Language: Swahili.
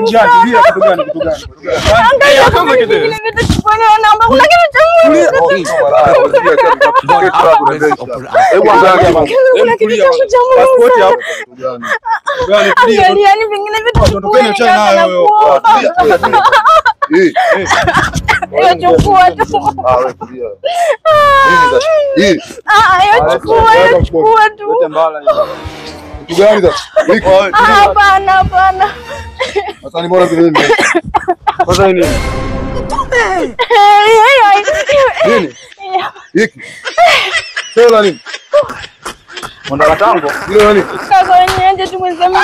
Njia ndio kitu gani? Angalia kama kitu. Naomba kuna kitu cha muhimu. Hebu angalia bwana. Passport hapo. Angalia ni vingine vitu. Tupeni chana nayo. Chukua tu. Wewe tulia. Chukua tu. Yote mbala hiyo. Kitu gani sasa? Hapana. Sasa ni bora nini? Sasa nini? Nini? Hiki. Sasa nini? Mondala tango. Ile nini? Kaka wenyewe tumesema